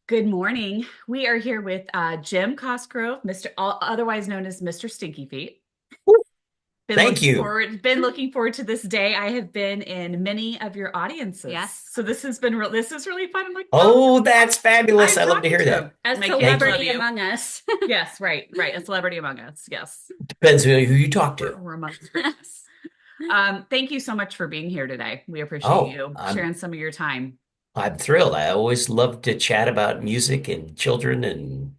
Good morning. We are here with Jim Cosgrove, otherwise known as Mr. Stinky Feet. Been Thank looking you. forward, been looking forward to this day. I have been in many of your audiences. Yes. So this is really fun. I'm like, oh, Oh, that's fabulous. I'm I love to talking hear to that. him. A My kids Thank you. love celebrity you. among us. Yes, right, right. A celebrity among us. Yes. Depends who you talk to. We're amongst friends. Thank you so much for being here today. We appreciate Oh, you I'm sharing some of your time. I'm thrilled. I always love to chat about music and children and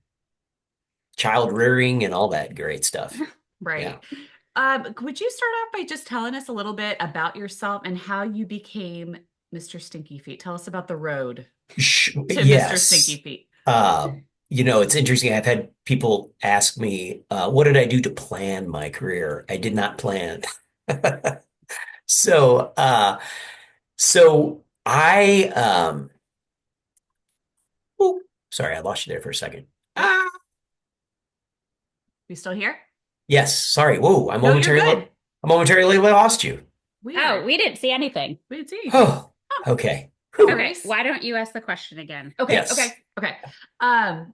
child rearing and all that great stuff. Yeah. Right. Would you start off by just telling us a little bit about yourself and how you became Mr. Stinky Feet? Tell us about the road to Mr. Stinky Yes. Feet. Uh, it's interesting. I've had people ask me, what did I do to plan my career? I did not plan. So, so I oh, sorry, I lost you there for a second. Oh, Ah, you still here? yes, sorry. Whoa, No, you're good. I momentarily lost you. Oh, Weird. we didn't see anything. We didn't see anything. Oh, Oh, okay. no Whew. Okay, worries. why don't you ask the question again? Okay, okay, Yes. okay. Um,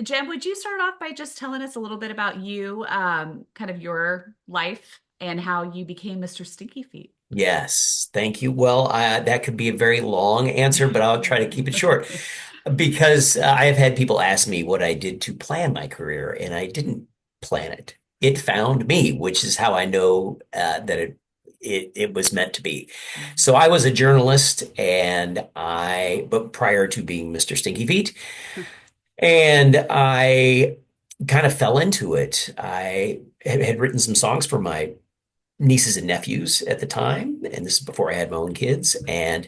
Jen, would you start off by just telling us a little bit about you, kind of your life and how you became Mr. Stinky Feet? Yes. Thank you. Well, that could be a very long answer, but I'll try to keep it short because I have had people ask me what I did to plan my career, and I didn't plan it. It found me, which is how I know that it was meant to be. So I was a journalist, but prior to being Mr. Stinky Feet, and I kind of fell into it. I had written some songs for my nieces and nephews at the time, and this is before I had my own kids. And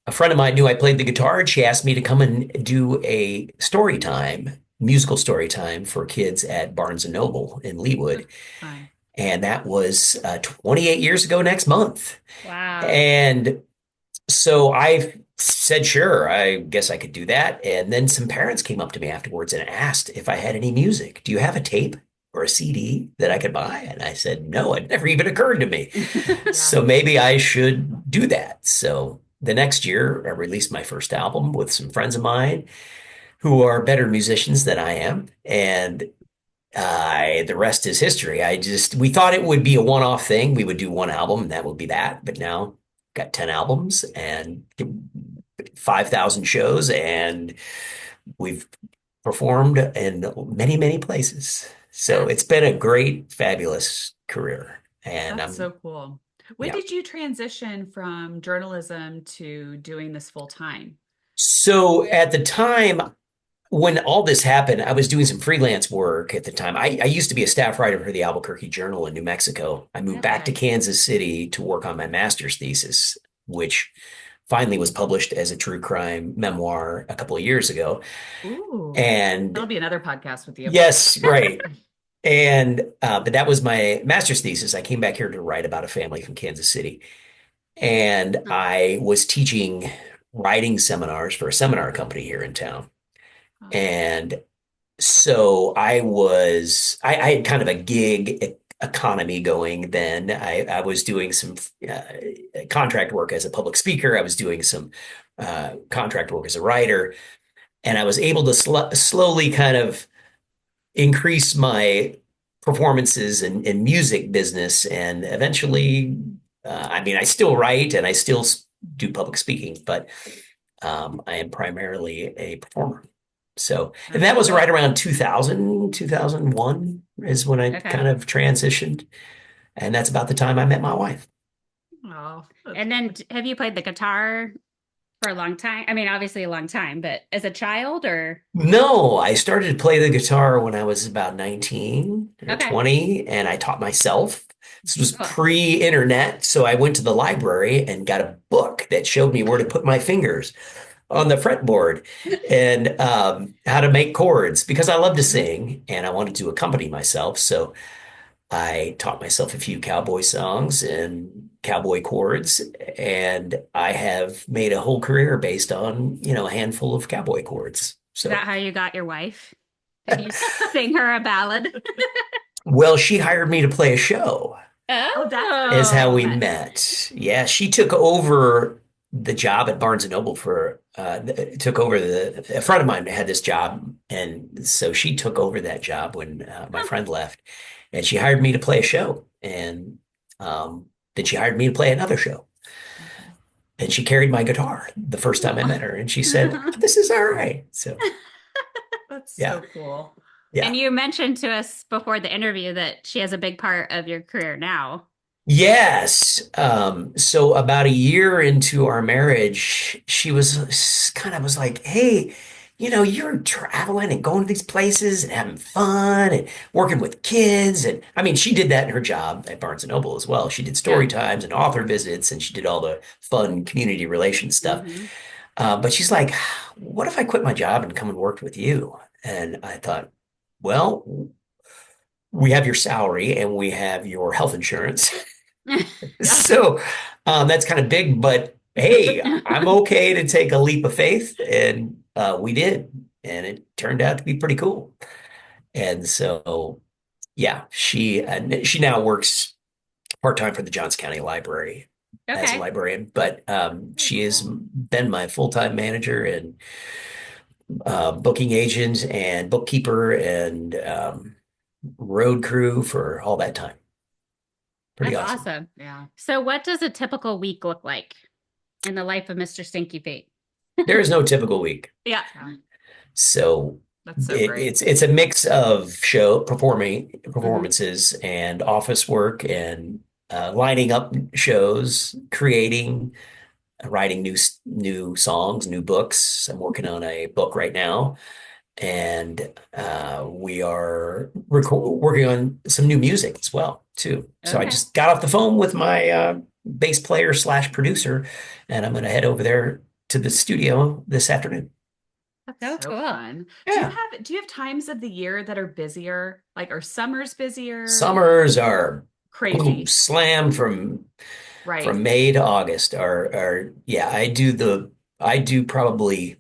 a friend of mine knew I played the guitar, and she asked me to come and do a story time, musical story time for kids at Barnes and Noble in Leawood. Fun. And that was 28 years ago next month. Wow. And so I said, sure, I guess I could do that. And then some parents came up to me afterwards and asked if I had any music. Do you have a tape or a CD that I could buy? And I said, no, it never even occurred to me. Yeah. So maybe I should do that. So the next year, I released my first album with some friends of mine who are better musicians than I am. And the rest is history. We thought it would be a one-off thing. We would do one album and that would be that. But now got 10 albums and 5,000 shows, and we've performed in many, many places. So it's been a great, fabulous career. And That's so cool. When yeah. did you transition from journalism to doing this full time? So at the time, when all this happened, I was doing some freelance work at the time. I used to be a staff writer for the Albuquerque Journal in New Mexico. I moved back to Okay. Kansas City to work on my master's thesis, which finally was published as a true crime memoir a couple of years ago. Ooh, that'll And be another podcast with you. yes, right. But that was my master's thesis. I came back here to write about a family from Kansas City. And Huh. I was teaching writing seminars for a seminar company here in town. Oh, And so I had kind of a gig economy going then. I was doing some contract work as a public speaker. I was doing some contract work as a writer, and I was able to slowly kind of increase my performances and music business. And eventually, I mean, I still write and I still do public speaking, but I am primarily a performer. So, and that's that was right cool. around 2000, 2001 is when I Okay. kind of transitioned. And that's about the time I met my wife. Oh, that's And then have you played the guitar for a long time? I mean, obviously a long time, but as a child or No, I started to play the guitar when I was about 19 or okay. 20, and I taught myself. This was Cool. pre-internet, so I went to the library and got a book that showed me where to put my fingers on the fretboard and how to make chords because I love to sing and I wanted to accompany myself. So I taught myself a few cowboy songs and cowboy chords, and I have made a whole career based on, a handful of cowboy chords. Is that So, how you got your wife? Did you sing her a ballad? well, she hired me to play a show, oh, that's is how Oh, we met. Yeah, she took over the job at Barnes and Noble for took over a friend of mine had this job, and so she took over that job when my Huh. friend left, and she hired me to play a show, and then she hired me to play another show, Okay. and she carried my guitar the first time I Oh, met her, and she said, "This is all right." So that's yeah, so cool. yeah. And you mentioned to us before the interview that she has a big part of your career now. Yes. So about a year into our marriage, she was kind of was like, "Hey, you're traveling and going to these places and having fun and working with kids." And I mean, she did that in her job at Barnes and Noble as well. She did story Yeah. times and author visits, and she did all the fun community relations stuff. Hmm. But she's like, "What if I quit my job and come and work with you?" And I thought, well, we have your salary and we have your health insurance. Yeah. So that's kind of big, but hey, I'm okay to take a leap of faith. And we did. And it turned out to be pretty cool. And so, yeah, she now works part-time for the Johnson County Library as a Okay. librarian, but Very she has cool. been my full-time manager and booking agent and bookkeeper and road crew for all that time. Pretty That's awesome. awesome. Yeah. So, what does a typical week look like in the life of Mr. Stinky Feet? There is no typical week. Yeah. Yeah. So That's so great. it's a mix of Mhm. performances and office work and lining up shows, creating, writing new songs, new books. I'm working on a book right now, and we are working on some new music as well too. So I Okay. just got off the phone with my bass player slash producer, and I'm going to head over there to the studio this afternoon. So That's so cool. fun. Yeah. Do you have times of the year that are busier? Like are summers busier? Summers are boom, Crazy. slammed from Right. May to August. Are yeah, I do probably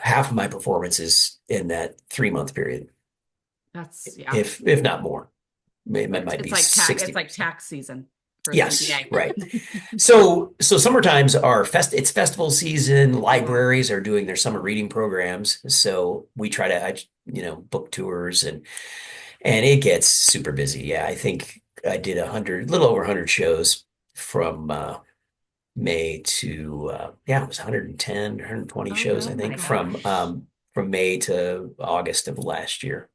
half of my performances in that 3 month period, That's yeah. if not more. It might It's be like it's like 60%. tax season for the Yes, MBA. right. So summer times are it's festival season. Yeah. Libraries are doing their summer reading programs. So we try to book tours and it gets super busy. Yeah, I think I did little over 100 shows from May to yeah, it was 110, 120 Oh, shows, I Oh really? my think, gosh. from May to August of last year.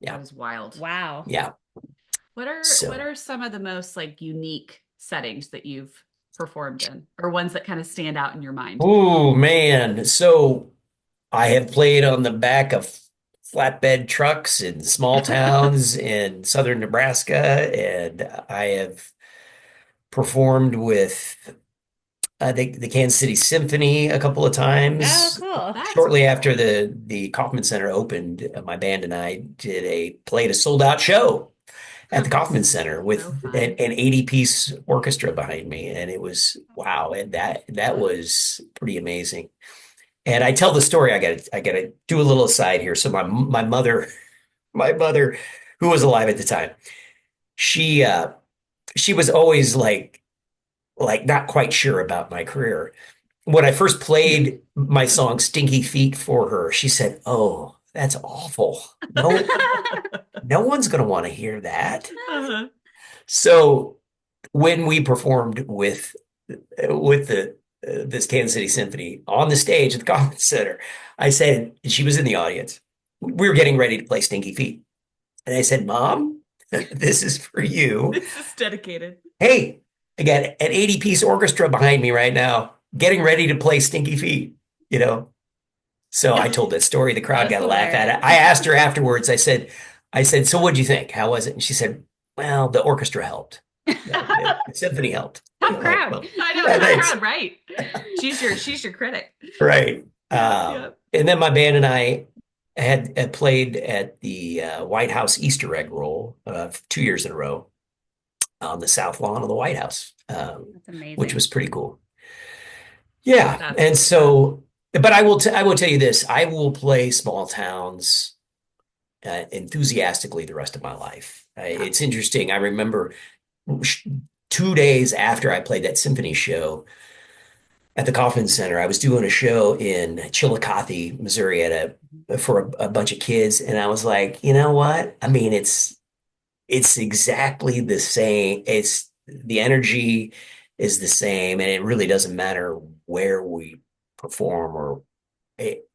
Yeah. That is wild. Wow. Yeah. What So, are some of the most like unique settings that you've performed in, or ones that kind of stand out in your mind? oh man. So I have played on the back of flatbed trucks in small towns in southern Nebraska, and I have performed with the Kansas City Symphony a couple of Oh, times. cool. That's Shortly cool. after the Kaufman Center opened, my band and I played a sold out show at the Kaufman That's Center with so an fun. 80-piece orchestra behind me, and it was wow, and that was pretty amazing. And I tell the story. I got to do a little aside here. So my mother, who was alive at the time, she she was always like not quite sure about my career. When I first played my song Stinky Feet for her, she said, "Oh, that's awful. No one's going to want to hear that." Uh-huh. So when we performed with the this Kansas City Symphony on the stage at the Conference Center, I said, she was in the audience. We were getting ready to play Stinky Feet. And I said, "Mom, this is for you. This is dedicated. Hey, I got an 80-piece orchestra behind me right now, getting ready to play Stinky Feet, you know?" So I told that story. The crowd That's got a laugh at it. hilarious. I asked her afterwards, I said, "So what'd you think? How was it?" And she said, "Well, the orchestra helped. The symphony helped." Tough I'm like, crowd. "Well, I know, tough thanks." crowd, right? She's your critic. Right. Yep, yep. And then my band and I had played at the White House Easter egg roll 2 years in a row on the south lawn of the White House, That's which amazing. was pretty cool. Yeah. That's And really fun. so, but I will tell you this, I will play small towns enthusiastically the rest of my life. Yeah. It's interesting. I remember 2 days after I played that symphony show, at the Kauffman Center. I was doing a show in Chillicothe, Missouri for a bunch of kids. And I was like, you know what? I mean, it's exactly the same. It's the energy is the same, and it really doesn't matter where we perform or it,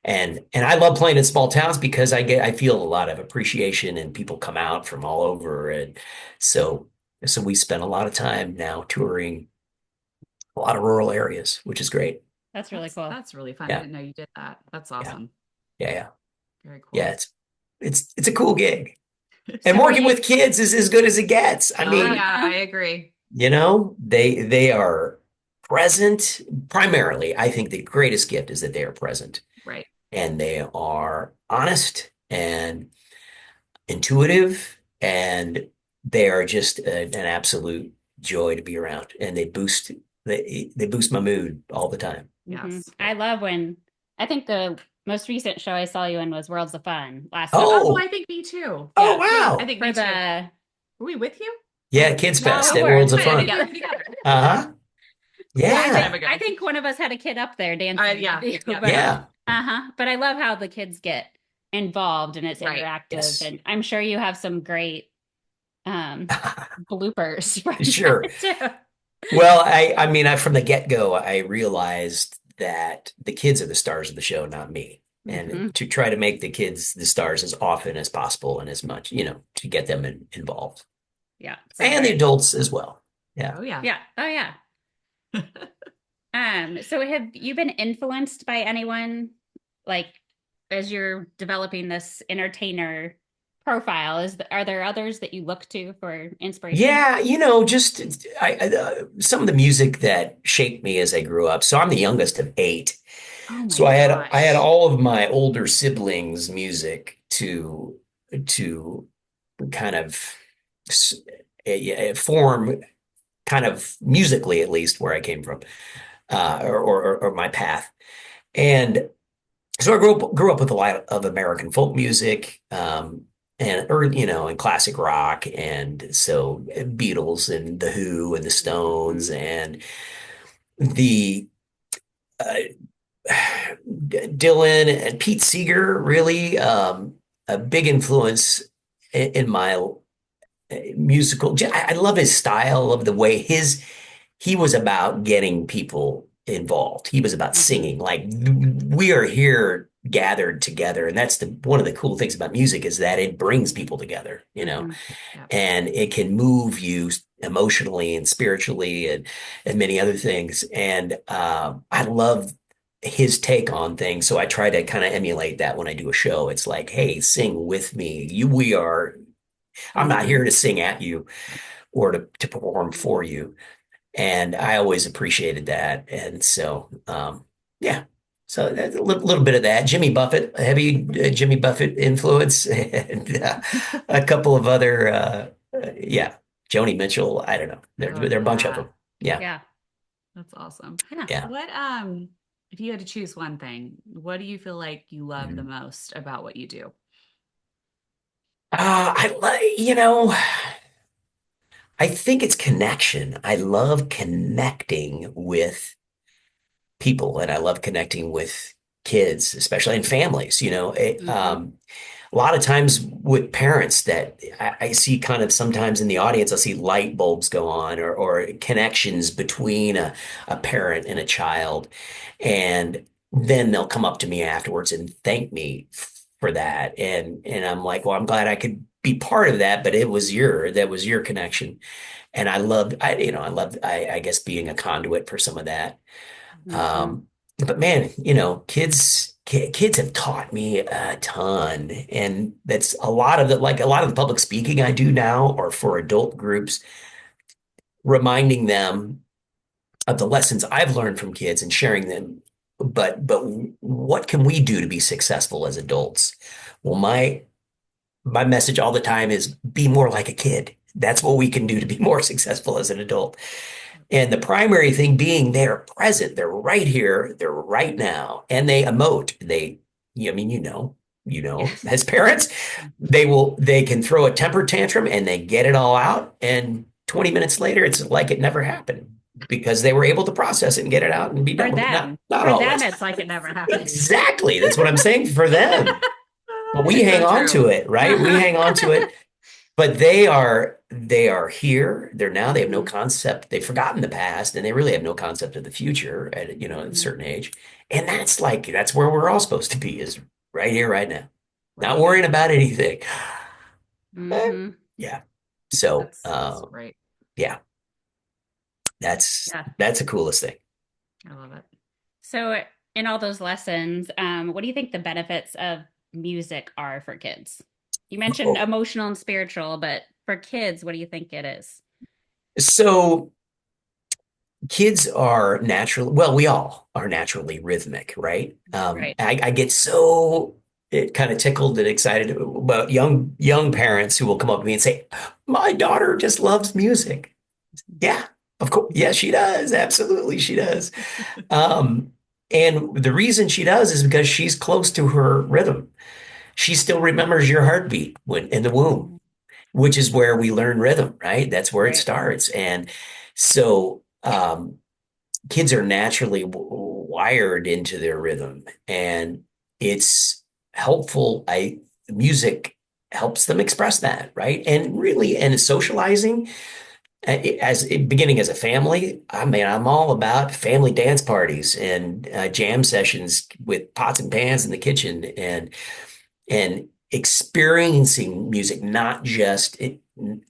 and I love playing in small towns because I feel a lot of appreciation and people come out from all over. And so we spend a lot of time now touring a lot of rural areas, which is great. That's really cool. That's really fun. I Yeah. didn't know you did that. That's Yeah. awesome. Yeah. Very cool. Yeah. It's a cool gig. And So working with kids is as good as it gets. I mean, yeah, I agree. they are present primarily. I think the greatest gift is that they are present Right. and they are honest and intuitive, and they are just an absolute joy to be around. And they boost my mood all the time. Yes. I love when I think the most recent show I saw you in was Worlds of Fun last Oh. Oh, I think me too. Oh, Yeah. wow. I think for me too. the Were we with you? Yeah, Kids No, Fest we at weren't. Worlds of I Fun. think we were together. Uh-huh. Yeah. I think one of us had a kid up there dancing. Yeah. with you, Yeah. but, Yeah. But I love how the kids get involved and it's Right. interactive. Yes. And I'm sure you have some great bloopers from Sure. that, too. Well, I mean, from the get-go, I realized that the kids are the stars of the show, not me. And to try to make the kids the stars as often as possible and as much, to get them involved. Yeah. And the adults as well. Yeah. Oh, yeah. Yeah. Oh, yeah. So have you been influenced by anyone, like, as you're developing this entertainer profile? Are there others that you look to for inspiration? Yeah, just some of the music that shaped me as I grew up. So I'm the youngest of 8. Oh my So I had gosh. all of my older siblings' music to kind of form kind of musically, at least where I came from, or my path. And so I grew up with a lot of American folk music, and classic rock, and so Beatles and the Who and the Stones and the Dylan and Pete Seeger, really a big influence in my musical. I love his style, I love the way he was about getting people involved. He was about singing. Like, we are here gathered together, and that's one of the cool things about music is that it brings people together, Yeah. and it can move you emotionally and spiritually and many other things. And I love his take on things, so I try to kind of emulate that when I do a show. It's like, hey, sing with me. I'm not here to sing at you or to perform for you. And I always appreciated that. And so, yeah. So that's a little bit of that. Jimmy Buffett, a heavy Jimmy Buffett influence, and a couple of other, Joni Mitchell. I don't know. There are a bunch of them. Yeah. Yeah. That's awesome. Yeah. What, if you had to choose one thing, what do you feel like you love the most about what you do? I think it's connection. I love connecting with people, and I love connecting with kids, especially in families. A lot of times with parents that I see kind of sometimes in the audience, I'll see light bulbs go on or connections between a parent and a child. And then they'll come up to me afterwards and thank me for that. And I'm like, well, I'm glad I could be part of that, but that was your connection. And I guess being a conduit for some of that. But man, kids have taught me a ton, and that's a lot of the public speaking I do now or for adult groups, reminding them of the lessons I've learned from kids and sharing them. But what can we do to be successful as adults? Well, my message all the time is be more like a kid. That's what we can do to be more successful as an adult. And the primary thing being they're present. They're right here. They're right now. And they emote. As parents, they can throw a temper tantrum and they get it all out. And 20 minutes later, it's like it never happened. because they were able to process it and get it out and be For done with it. them. Not For them, always. it's like it never happened. Exactly. That's what I'm saying for them. But we It's hang so on true. to it, right? We hang on to it. But they are here. They're now, they have no Mhm. concept. They've forgotten the past and they really have no concept of the future at, a Mhm. certain age. And that's where we're all supposed to be, is right here, right now. Not Right. worrying about anything. Eh, Mhm. yeah. So, That's great. yeah, that's Yeah. that's the coolest thing. I love it. So, in all those lessons, what do you think the benefits of music are for kids? You mentioned Oh, emotional and spiritual, but for kids, what do you think it is? so kids are naturally, well, we all are naturally rhythmic, right? Right. I get so it kind of tickled and excited about young parents who will come up to me and say, "My daughter just loves music." Yeah, of course. Yeah, she does. Absolutely, she does. Um, and the reason she does is because she's close to her rhythm. She still remembers your heartbeat when in the womb, which is where we learn rhythm, right? That's where it Right. starts. And so, kids are naturally wired into their rhythm, and it's helpful. Music helps them express that, right? And really, and socializing as beginning as a family. I mean, I'm all about family dance parties and jam sessions with pots and pans in the kitchen, and experiencing music, not just it,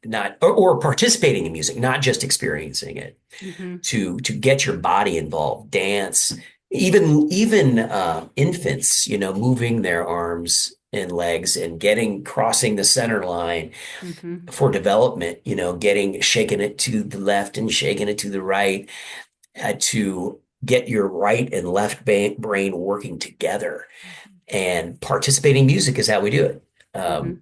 not or participating in music, not just experiencing it, Hmm. to get your body involved, dance, even infants, moving their arms and legs and getting crossing the center line Hmm. for development, getting shaking it to the left and shaking it to the right, to get your right and left brain working together. And participating music is how we do it. Hmm.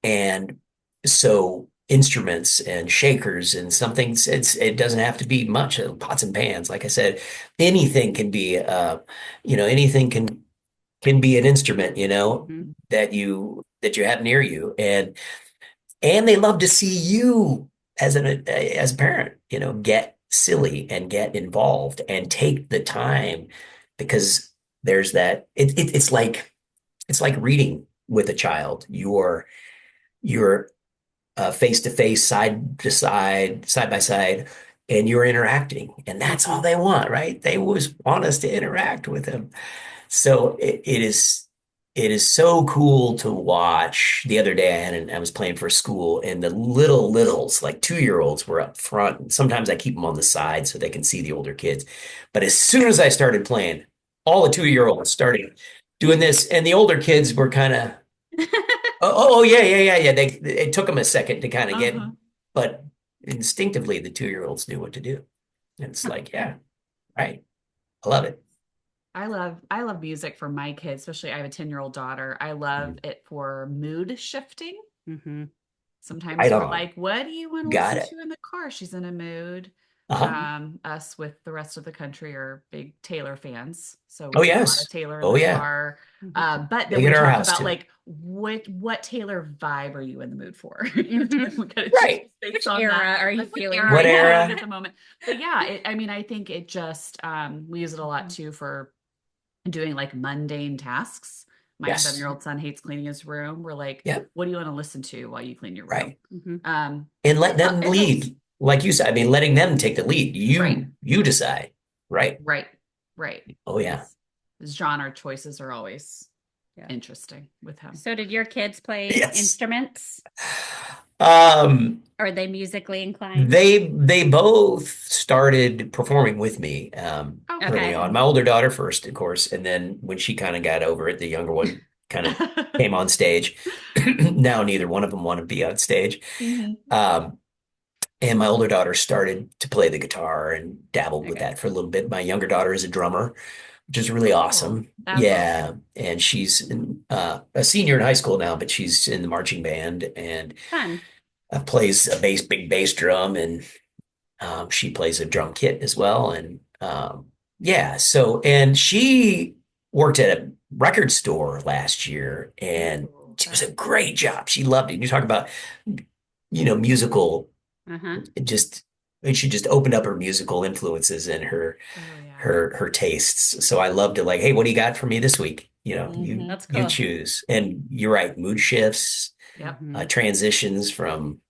And so instruments and shakers and something, it doesn't have to be much, pots and pans. Like I said, anything can be, anything can be an instrument, Hmm. that you have near you. And they love to see you as a parent, get silly and get involved and take the time, because there's that, it's like reading with a child. You're face to face, side to side, side by side, and you're interacting. And that's all Hmm. they want, right? They always want us to interact with them. So it is so cool to watch. The other day I was playing for school, and the littles, like 2-year-olds, were up front. And sometimes I keep them on the side so they can see the older kids. But as soon as I started playing, all the 2-year-olds started doing this, and the older kids were kind of, oh, yeah, yeah, yeah, yeah. It took them a second to kind of get, Uh-huh. but instinctively the 2-year-olds knew what to do. And it's like, yeah, right. I love it. I love music for my kids, especially I have a 10-year-old daughter. I love Mm. it for mood shifting. Hmm. Sometimes Right we're on. like, what do you want to Got listen it. to in the car? She's in a mood. Uh-huh. Us with the rest of the country are big Taylor fans. So we Oh, put a lot of yes. Taylor in Oh, the yeah. car. Hmm. But then Big we at our talk house about too. like what Taylor vibe are you in the mood for? Hmm. We kind of choose Right. based Which on that. era are you Like what feeling era are What right you now? feeling era? at the moment? But yeah, I mean, I think it just we use it a lot Mhm. too for doing like mundane tasks. My Yes. 7-year-old son hates cleaning his room. We're like, Yeah. what do you want to listen to while you clean your room? Right. Hmm. And And let them it helps. lead. Like you said, I mean, letting them take the lead. Right, You decide. Right. right, right. Oh, yeah. His genre choices are always Yeah. interesting with him. So, did your kids play Yes. instruments? Um, Are they musically inclined? they both started performing with me Oh, early Okay. on. My older daughter first, of course, and then when she kind of got over it, the younger one kind of came on stage. Now neither one of them want to be on stage. Mhm. Um, and my older daughter started to play the guitar and dabbled with Okay. that for a little bit. My younger daughter is a drummer, which is really Cool. awesome. That's Yeah, awesome. and she's a senior in high school now, but she's in the marching band and Fun. plays a big bass drum, and she plays a drum kit as well. And yeah, so and she worked at a record store last year, and Ooh, she was a great job. She loved it. You talk about musical, Uh-huh. just. and she just opened up her musical influences and her Oh yeah. her tastes. So I love to like, hey, what do you got for me this week? Mhm. That's You cool. choose. And you're right, mood shifts, Yep. Mhm. transitions from,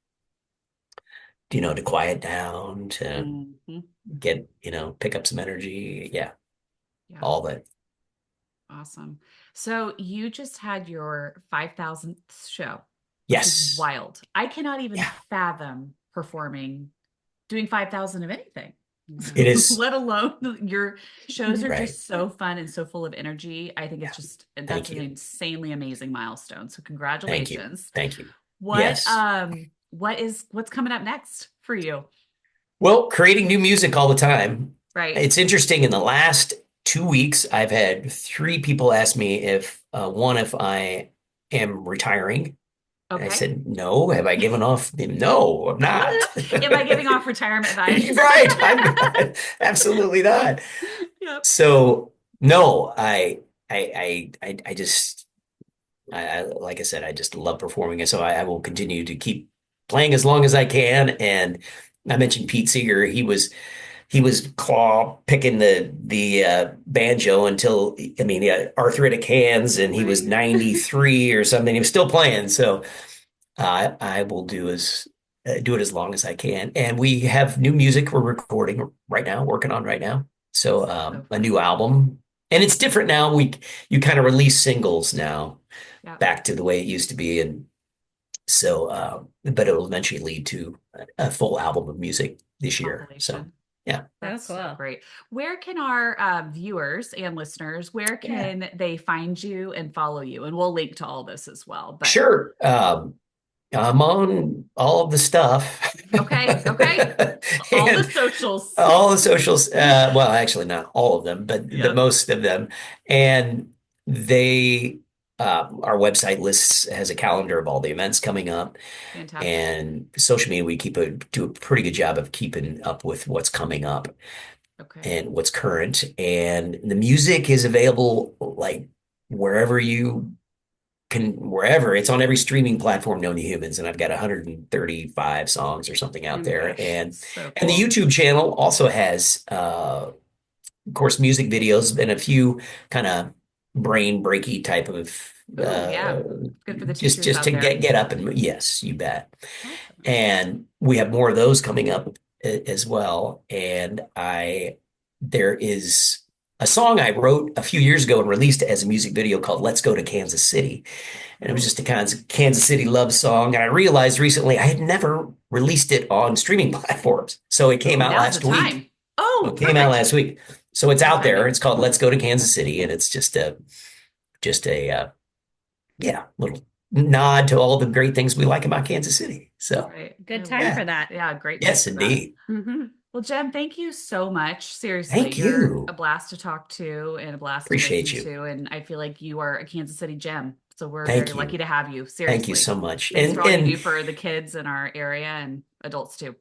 to quiet down to Mhm. get, pick up some energy. Yeah, Yeah. all that. Awesome. So you just had your 5,000th show, which is Yes. wild. I cannot even Yeah, fathom doing 5,000 of anything, it Yeah. is. let alone your shows are Right. just so fun and so full of energy. I think Yeah. that's Thank an you. insanely amazing milestone. So Thank you. congratulations. Thank you. What Yes. what's coming up next for you? Well, creating new music all the time. Right. It's interesting. In the last 2 weeks, I've had three people ask me if I am retiring. And I Okay. said, no. Have I given off? No, I'm not. Am I giving off retirement vibes? Right. I'm not. Absolutely not. Yep. So no, I just, like I said, I just love performing. And so I will continue to keep playing as long as I can. And I mentioned Pete Seeger. He was claw picking the banjo until, I mean, he had arthritic hands and he was Right. 93 or something. He was still playing. So I will do it as long as I can. And we have new music we're recording right now, working on right now. So So a fun. new album, and it's different now. You kind of release singles now, Yep. back to the way it used to be, and so but it'll eventually lead to a full album of music this year. So Compilation. yeah, That's So so cool. great. Where can our viewers and listeners, where yeah, can they find you and follow you? And we'll link to all this as well. But sure. I'm on all of the stuff. okay, okay. All the And socials. all the socials, well, actually not all of them, but Yep. most of them. And they, our website lists has a calendar of all the events coming up, Fantastic. and social media, we do a pretty good job of keeping up with what's coming up Okay. and what's current. And the music is available like wherever wherever. It's on every streaming platform known to humans, and I've got 135 songs or something Oh out my there. gosh. So And the cool. YouTube channel also has of course, music videos and a few kind of brain breaky type of Ooh, uh yeah. Good for the just teachers just out to there. get up and yes, you bet. Awesome. And we have more of those coming up as well. And there is a song I wrote a few years ago and released as a music video called "Let's Go to Kansas City." And it was Ooh. just a kind of Kansas City love song. And I realized recently I had never released it on streaming platforms. So it came Ooh, out now's the last week. time. Oh, It came out perfect. last week. So it's Good out there. timing. It's called "Let's Go to Kansas City," and it's just a yeah, little nod to all the great things we like about Kansas City. So Right. I Good time love yeah, for it. that. Yeah, great time yes, for that. indeed. Hmm. Well, Jem, thank you so much. Seriously, Thank you're a you. blast to talk to and a blast to Appreciate listen you. to. And I feel like you are a Kansas City gem. So we're very Thank lucky you. to have you. Thank you Seriously. so much. Thanks for all you do And for the kids in our area and adults too.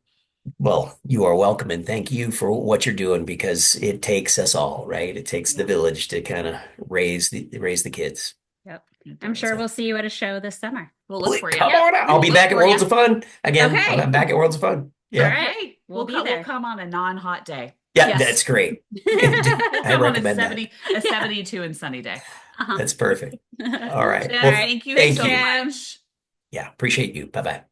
well, you are welcome, and thank you for what you're doing because it takes us all, right? It takes the Yeah, village to kind of raise the kids. Yep. it I'm does. sure So we'll see you at a show this summer. We'll look for you. come Yep. on out. I'll We'll be look back at for you. Worlds of Fun again. I'm Okay. back at Worlds of Fun. All Yeah. right. We'll be We'll there. come on a non-hot day. Yeah, Yes. that's great. We'll I come on recommend that. a Yeah. 72 and sunny day. Uh-huh. That's perfect. All All right. Jen, Well, right. thank you Thanks, thank so you. Jim. much. Yeah, appreciate you. Bye bye.